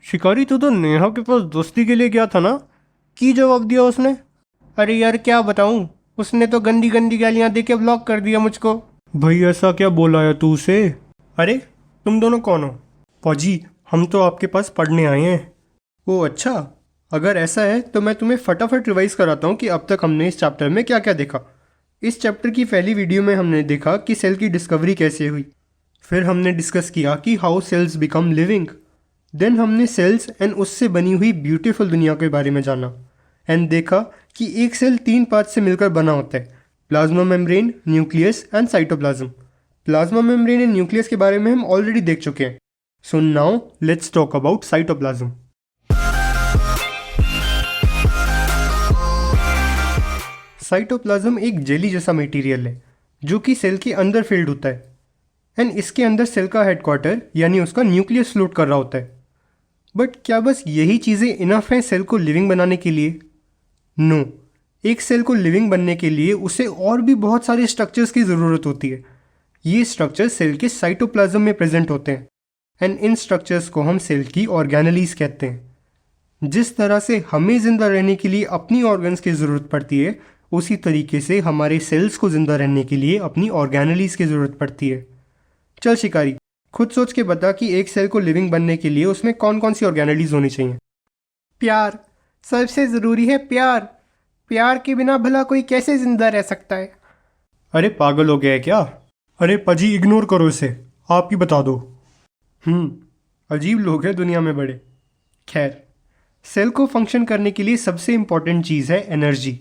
शिकारी तू तो नेहा के पास दोस्ती के लिए गया था ना? की जवाब दिया उसने? अरे यार क्या बताऊं, उसने तो गंदी गंदी गालियां दे के ब्लॉक कर दिया मुझको। भाई ऐसा क्या बोला है तू उसे? अरे तुम दोनों कौन हो? फौजी, हम तो आपके पास पढ़ने आए हैं। ओह अच्छा, अगर ऐसा है तो मैं तुम्हें फटाफट रिवाइज कराता हूँ कि अब तक हमने इस चैप्टर में क्या क्या देखा। इस चैप्टर की पहली वीडियो में हमने देखा कि सेल की डिस्कवरी कैसे हुई। फिर हमने डिस्कस किया कि how cells become living. Then हमने सेल्स एंड उससे बनी हुई ब्यूटीफुल दुनिया के बारे में जाना एंड देखा कि एक सेल 3 पार्ट से मिलकर बना होता है, plasma membrane, nucleus and cytoplasm. Plasma membrane and nucleus के बारे में हम ऑलरेडी देख चुके हैं। So now let's talk about cytoplasm. Cytoplasm एक जेली जैसा मटेरियल है जो कि सेल के अंदर फील्ड होता है एंड इसके अंदर सेल का हेडक्वार्टर यानी उसका न्यूक्लियस फ्लोट कर रहा होता है। बट क्या बस यही चीज़ें इनफ हैं सेल को लिविंग बनाने के लिए? नो, एक सेल को लिविंग बनने के लिए उसे और भी बहुत सारे स्ट्रक्चर्स की ज़रूरत होती है। ये स्ट्रक्चर्स सेल के साइटोप्लाज्म में प्रेजेंट होते हैं एंड इन स्ट्रक्चर्स को हम सेल की ऑर्गेनेलीज कहते हैं। जिस तरह से हमें ज़िंदा रहने के लिए अपनी ऑर्गन्स की ज़रूरत पड़ती है, उसी तरीके से हमारे सेल्स को ज़िंदा रहने के लिए अपनी ऑर्गेनेलीज की ज़रूरत पड़ती है। चल शिकारी, खुद सोच के बता कि एक सेल को लिविंग बनने के लिए उसमें कौन कौन सी ऑर्गेनेलीज होनी चाहिए? प्यार, सबसे ज़रूरी है प्यार। प्यार के बिना भला कोई कैसे ज़िंदा रह सकता है? अरे पागल हो गया है क्या? अरे पजी इग्नोर करो इसे, आप ही बता दो। अजीब लोग हैं दुनिया में बड़े। खैर, सेल को फंक्शन करने के लिए सबसे इम्पॉर्टेंट चीज़ है एनर्जी।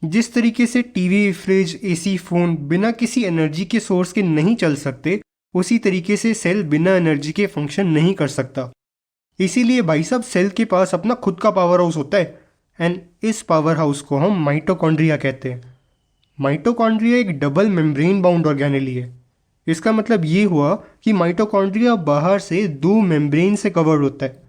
जिस तरीके से टीवी, फ्रिज, एसी, फ़ोन बिना किसी एनर्जी के सोर्स के नहीं चल सकते, उसी तरीके से सेल बिना एनर्जी के फंक्शन नहीं कर सकता। इसीलिए भाई साहब सेल के पास अपना खुद का पावर हाउस होता है एंड इस पावर हाउस को हम माइटोकॉन्ड्रिया कहते हैं। माइटोकॉन्ड्रिया एक डबल मेम्ब्रेन बाउंड ऑर्गेनेली है। इसका मतलब ये हुआ कि माइटोकॉन्ड्रिया बाहर से 2 मेम्ब्रेन से कवर्ड होता है।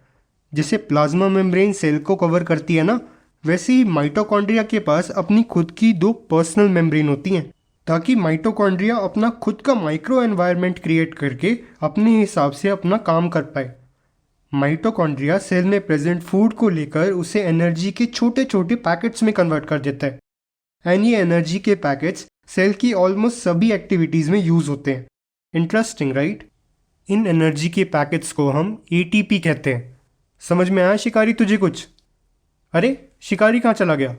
जैसे प्लाज्मा मेम्ब्रेन सेल को कवर करती है ना, वैसे ही माइटोकॉन्ड्रिया के पास अपनी खुद की 2 पर्सनल मेम्ब्रेन होती हैं, ताकि माइटोकॉन्ड्रिया अपना खुद का माइक्रो एनवायरनमेंट क्रिएट करके अपने हिसाब से अपना काम कर पाए। माइटोकॉन्ड्रिया सेल में प्रेजेंट फूड को लेकर उसे एनर्जी के छोटे छोटे पैकेट्स में कन्वर्ट कर देता है एंड ये एनर्जी के पैकेट्स सेल की ऑलमोस्ट सभी एक्टिविटीज़ में यूज़ होते हैं। Interesting right? इन एनर्जी के पैकेट्स को हम एटीपी कहते हैं। समझ में आया शिकारी तुझे कुछ? अरे शिकारी कहाँ चला गया?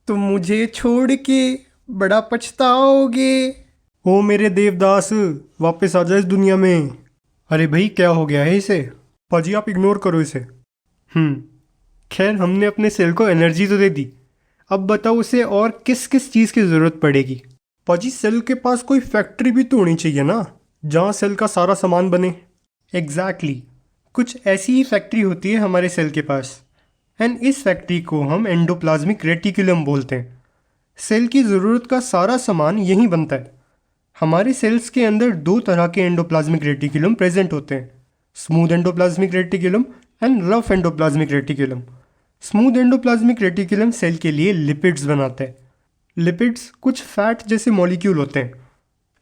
तुम मुझे छोड़ के बड़ा पछताओगे। ओ मेरे देवदास, वापस आ जा इस दुनिया में। अरे भाई क्या हो गया है इसे? पाजी आप इग्नोर करो इसे। खैर, हमने अपने सेल को एनर्जी तो दे दी, अब बताओ उसे और किस किस चीज़ की ज़रूरत पड़ेगी? पाजी सेल के पास कोई फैक्ट्री भी तो होनी चाहिए ना, जहाँ सेल का सारा सामान बने। एग्जैक्टली, कुछ ऐसी ही फैक्ट्री होती है हमारे सेल के पास एंड इस फैक्ट्री को हम एंडोप्लाज्मिक रेटिकुलम बोलते हैं। सेल की ज़रूरत का सारा सामान यहीं बनता है। हमारे सेल्स के अंदर 2 तरह के एंडोप्लाज्मिक रेटिकुलम प्रेजेंट होते हैं, smooth endoplasmic reticulum and rough endoplasmic reticulum. Smooth endoplasmic reticulum cell के लिए लिपिड्स बनाता है। लिपिड्स कुछ फैट जैसे मॉलिक्यूल होते हैं।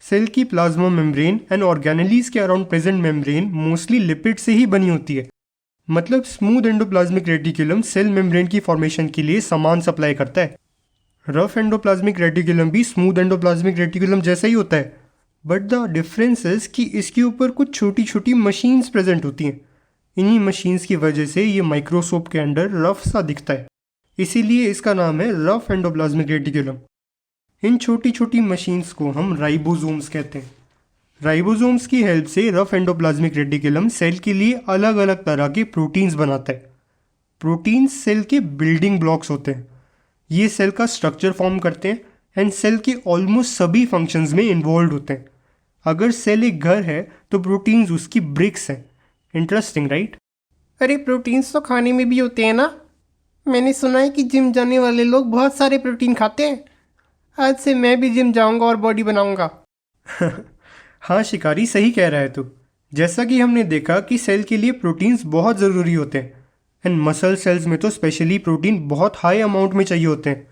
सेल की प्लाज्मा मेम्ब्रेन एंड ऑर्गेनेलीज के around present membrane mostly lipid से ही बनी होती है। मतलब smooth endoplasmic reticulum cell membrane की फॉर्मेशन के लिए सामान सप्लाई करता है। रफ एंडोप्लाज्मिक रेटिकुलम भी स्मूथ एंडोप्लाज्मिक रेटिकुलम जैसा ही होता है, बट द डिफरेंस इज कि इसके ऊपर कुछ छोटी छोटी मशीन्स प्रेजेंट होती हैं। इन्हीं मशीन्स की वजह से ये माइक्रोस्कोप के अंदर रफ सा दिखता है, इसीलिए इसका नाम है रफ एंडोप्लाज्मिक रेटिकुलम। इन छोटी छोटी मशीन्स को हम राइबोसोम्स कहते हैं। राइबोसोम्स की हेल्प से रफ एंडोप्लाज्मिक रेटिकुलम सेल के लिए अलग अलग तरह के प्रोटीन्स बनाता है। प्रोटीन्स सेल के बिल्डिंग ब्लॉक्स होते हैं। ये सेल का स्ट्रक्चर फॉर्म करते हैं एंड सेल के ऑलमोस्ट सभी फंक्शंस में इन्वॉल्व होते हैं। अगर सेल एक घर है तो प्रोटीन्स उसकी ब्रिक्स हैं। Interesting right? अरे प्रोटीन्स तो खाने में भी होते हैं ना? मैंने सुना है कि जिम जाने वाले लोग बहुत सारे प्रोटीन खाते हैं। आज से मैं भी जिम जाऊंगा और बॉडी बनाऊंगा। हाँ शिकारी, सही कह रहा है तू। जैसा कि हमने देखा कि सेल के लिए प्रोटीन्स बहुत ज़रूरी होते हैं एंड मसल सेल्स में तो स्पेशली प्रोटीन बहुत हाई अमाउंट में चाहिए होते हैं।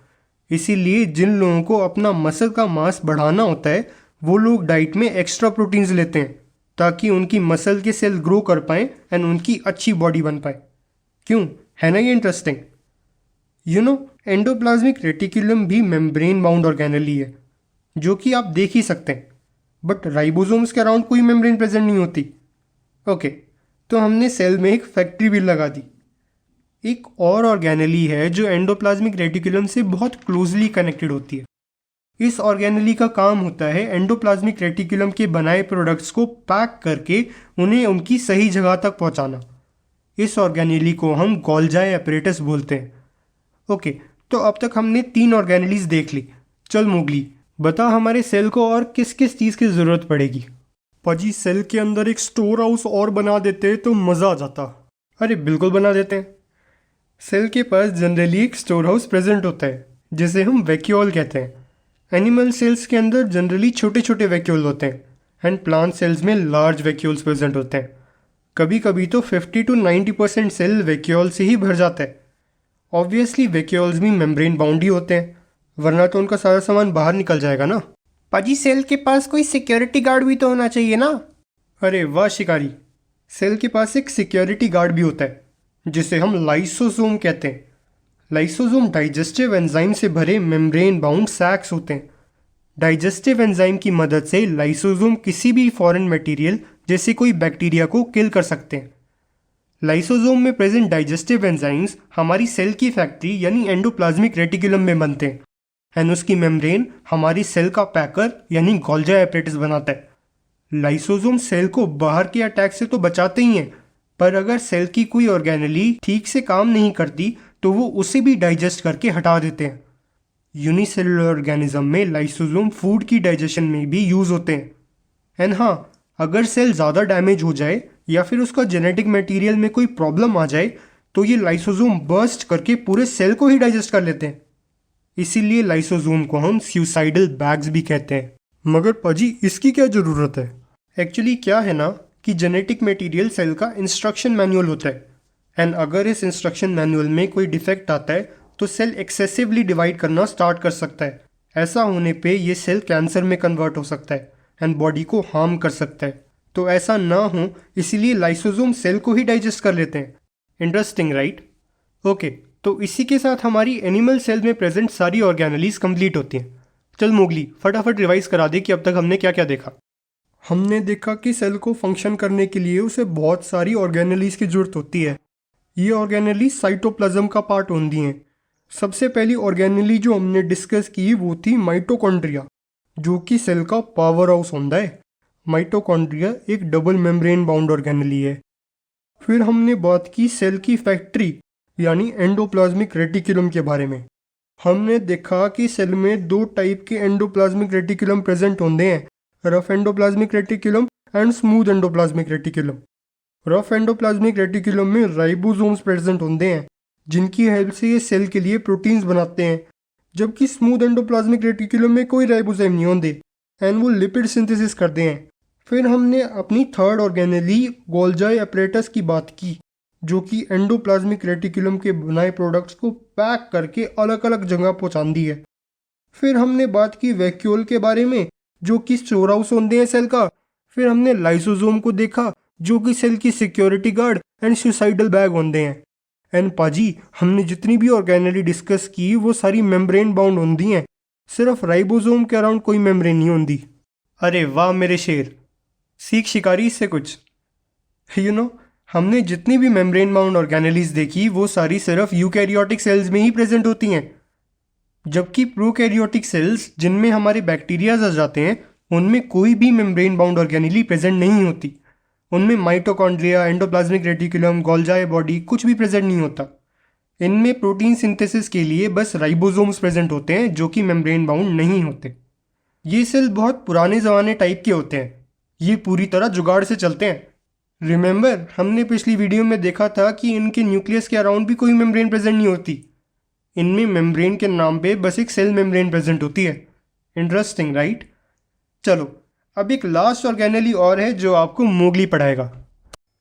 इसीलिए जिन लोगों को अपना मसल का मास बढ़ाना होता है वो लोग डाइट में एक्स्ट्रा प्रोटीन्स लेते हैं ताकि उनकी मसल के सेल ग्रो कर पाएँ एंड उनकी अच्छी बॉडी बन पाए। क्यों, है ना ये interesting? You know, endoplasmic reticulum भी मेम्ब्रेन बाउंड ऑर्गेनेली है, जो कि आप देख ही सकते हैं, बट राइबोसोम्स के अराउंड कोई मेम्ब्रेन प्रेजेंट नहीं होती। ओके, तो हमने सेल में एक फैक्ट्री भी लगा दी। एक और ऑर्गेनेली है जो एंडोप्लाज्मिक रेटिकुलम से बहुत क्लोजली कनेक्टेड होती है। इस ऑर्गेनेली का काम होता है एंडोप्लाज्मिक रेटिकुलम के बनाए प्रोडक्ट्स को पैक करके उन्हें उनकी सही जगह तक पहुंचाना। इस ऑर्गेनेली को हम गोल्जाई एपरेटस बोलते हैं। ओके, तो अब तक हमने 3 ऑर्गेनेलीज देख ली। चल मोगली, बता हमारे सेल को और किस किस चीज़ की ज़रूरत पड़ेगी? पाजी, सेल के अंदर एक स्टोर हाउस और बना देते तो मज़ा आ जाता। अरे बिल्कुल बना देते हैं। सेल के पास जनरली एक स्टोर हाउस प्रेजेंट होता है जिसे हम वैक्यूल कहते हैं। एनिमल सेल्स के अंदर जनरली छोटे छोटे वैक्यूल होते हैं एंड प्लांट सेल्स में लार्ज वैक्यूल्स प्रेजेंट होते हैं। कभी कभी तो 50 to 90% सेल वैक्यूल से ही भर जाता है। ऑब्वियसली वैक्यूल्स भी मेम्ब्रेन बाउंड ही होते हैं, वरना तो उनका सारा सामान बाहर निकल जाएगा ना। पाजी, सेल के पास कोई सिक्योरिटी गार्ड भी तो होना चाहिए ना? अरे वाह शिकारी, सेल के पास एक सिक्योरिटी गार्ड भी होता है जिसे हम लाइसोसोम कहते हैं। लाइसोसोम डाइजेस्टिव एंजाइम से भरे मेम्ब्रेन बाउंड सैक्स होते हैं। डाइजेस्टिव एंजाइम की मदद से लाइसोसोम किसी भी फॉरेन मटेरियल जैसे कोई बैक्टीरिया को किल कर सकते हैं। लाइसोसोम में प्रेजेंट डाइजेस्टिव एंजाइम्स हमारी सेल की फैक्ट्री यानी एंडोप्लाज्मिक रेटिकुलम में बनते हैं एंड उसकी मेम्ब्रेन हमारी सेल का पैकर यानी गोल्जाई एपरेटस बनाता है। लाइसोसोम सेल को बाहर के अटैक से तो बचाते ही हैं, पर अगर सेल की कोई ऑर्गेनेली ठीक से काम नहीं करती तो वो उसे भी डाइजेस्ट करके हटा देते हैं। यूनिसेलुलर ऑर्गेनिज्म में लाइसोसोम फूड की डाइजेशन में भी यूज़ होते हैं। एंड हाँ, अगर सेल ज़्यादा डैमेज हो जाए या फिर उसका जेनेटिक मटेरियल में कोई प्रॉब्लम आ जाए तो ये लाइसोसोम बर्स्ट करके पूरे सेल को ही डाइजेस्ट कर लेते हैं। इसीलिए लाइसोसोम को हम सुसाइडल बैग्स भी कहते हैं। मगर पाजी, इसकी क्या ज़रूरत है? एक्चुअली क्या है ना कि जेनेटिक मटेरियल सेल का इंस्ट्रक्शन मैनुअल होता है एंड अगर इस इंस्ट्रक्शन मैनुअल में कोई डिफेक्ट आता है तो सेल एक्सेसिवली डिवाइड करना स्टार्ट कर सकता है। ऐसा होने पे ये सेल कैंसर में कन्वर्ट हो सकता है एंड बॉडी को हार्म कर सकता है। तो ऐसा ना हो इसीलिए लाइसोसोम सेल को ही डाइजेस्ट कर लेते हैं। Interesting right? ओके, तो इसी के साथ हमारी एनिमल सेल में प्रेजेंट सारी ऑर्गेनेलीज कंप्लीट होती हैं। चल मोगली, फटाफट रिवाइज करा दे कि अब तक हमने क्या क्या देखा। हमने देखा कि सेल को फंक्शन करने के लिए उसे बहुत सारी ऑर्गेनेलीज की जरूरत होती है। ये ऑर्गेनेलीज साइटोप्लाज्म का पार्ट होती हैं। सबसे पहली ऑर्गेनेली जो हमने डिस्कस की वो थी माइटोकॉन्ड्रिया, जो कि सेल का पावर हाउस होता है। माइटोकॉन्ड्रिया एक डबल मेम्ब्रेन बाउंड ऑर्गेनेली है। फिर हमने बात की सेल की फैक्ट्री यानी एंडोप्लाज्मिक रेटिकुलम के बारे में। हमने देखा कि सेल में 2 टाइप के एंडोप्लाज्मिक रेटिकुलम प्रेजेंट होते हैं, rough endoplasmic reticulum and smooth endoplasmic reticulum. Rough endoplasmic reticulum में राइबोसोम्स प्रेजेंट होते हैं जिनकी हेल्प से ये सेल के लिए प्रोटीन्स बनाते हैं, जबकि स्मूथ एंडोप्लाज्मिक रेटिकुलम में कोई राइबोसोम नहीं होते एंड वो लिपिड सिंथेसिस करते हैं। फिर हमने अपनी थर्ड ऑर्गेनेली गोल्जाई एपरेटस की बात की, जो कि एंडोप्लाज्मिक रेटिकुलम के बनाए प्रोडक्ट्स को पैक करके अलग अलग जगह पहुंचाती है। फिर हमने बात की वैक्यूल के बारे में, जो कि स्टोर हाउस होते हैं सेल का। फिर हमने लाइसोसोम को देखा, जो कि सेल की security guard and suicidal bag होते हैं। एंड पाजी, हमने जितनी भी ऑर्गेनेली डिस्कस की वो सारी मेम्ब्रेन बाउंड होती हैं, सिर्फ राइबोसोम के अराउंड कोई मेम्ब्रेन नहीं होती। अरे वाह मेरे शेर, सीख शिकारी इससे कुछ। यू नो, हमने जितनी भी मेम्ब्रेन बाउंड ऑर्गेनेलीज देखी वो सारी सिर्फ यूकैरियोटिक सेल्स में ही प्रेजेंट होती हैं, जबकि प्रोकैरियोटिक सेल्स जिनमें हमारे बैक्टीरियाज आ जाते हैं उनमें कोई भी मेम्ब्रेन बाउंड ऑर्गेनेली प्रेजेंट नहीं होती। उनमें माइटोकॉन्ड्रिया, एंडोप्लाज्मिक रेटिकुलम, गोल्जाई बॉडी कुछ भी प्रेजेंट नहीं होता। इनमें प्रोटीन सिंथेसिस के लिए बस राइबोसोम्स प्रेजेंट होते हैं जो कि मेम्ब्रेन बाउंड नहीं होते। ये सेल बहुत पुराने ज़माने टाइप के होते हैं, ये पूरी तरह जुगाड़ से चलते हैं। रिमेंबर, हमने पिछली वीडियो में देखा था कि इनके न्यूक्लियस के अराउंड भी कोई मेम्ब्रेन प्रेजेंट नहीं होती। इनमें मेम्ब्रेन के नाम पे बस एक सेल मेम्ब्रेन प्रेजेंट होती है। Interesting right? चलो, अब एक लास्ट ऑर्गेनेली और है जो आपको मोगली पढ़ाएगा।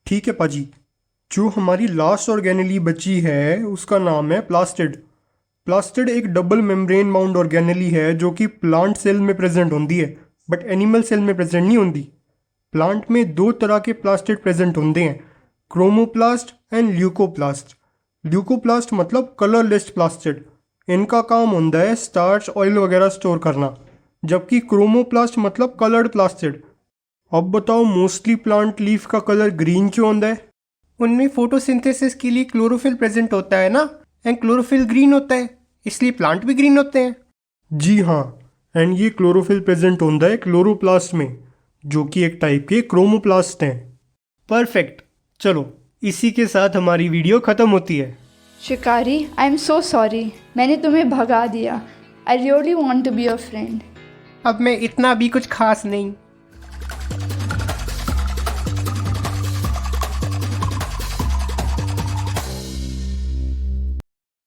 ठीक है पाजी, जो हमारी लास्ट ऑर्गेनेली बची है उसका नाम है प्लास्टिड। प्लास्टिड एक डबल मेम्ब्रेन बाउंड ऑर्गेनेली है जो कि प्लांट सेल में प्रेजेंट होती है बट एनिमल सेल में प्रेजेंट नहीं होती। प्लांट में 2 तरह के प्लास्टिड प्रेजेंट होते हैं, क्रोमोप्लास्ट एंड ल्यूकोप्लास्ट। ल्यूकोप्लास्ट मतलब कलरलेस प्लास्टिड। इनका काम होता है स्टार्च ऑयल वगैरह स्टोर करना, जबकि क्रोमोप्लास्ट मतलब कलर्ड प्लास्टिड। अब बताओ मोस्टली प्लांट लीफ का कलर ग्रीन क्यों होता है? उनमें फोटोसिंथेसिस के लिए क्लोरोफिल प्रेजेंट होता है ना, एंड क्लोरोफिल ग्रीन होता है, इसलिए प्लांट भी ग्रीन होते हैं। जी हाँ, एंड ये क्लोरोफिल प्रेजेंट होता है क्लोरोप्लास्ट में, जो कि एक टाइप के क्रोमोप्लास्ट हैं। परफेक्ट, चलो इसी के साथ हमारी वीडियो ख़त्म होती है। शिकारी, आई एम सो सॉरी, मैंने तुम्हें भगा दिया। I really want to be your friend. अब मैं इतना भी कुछ खास नहीं।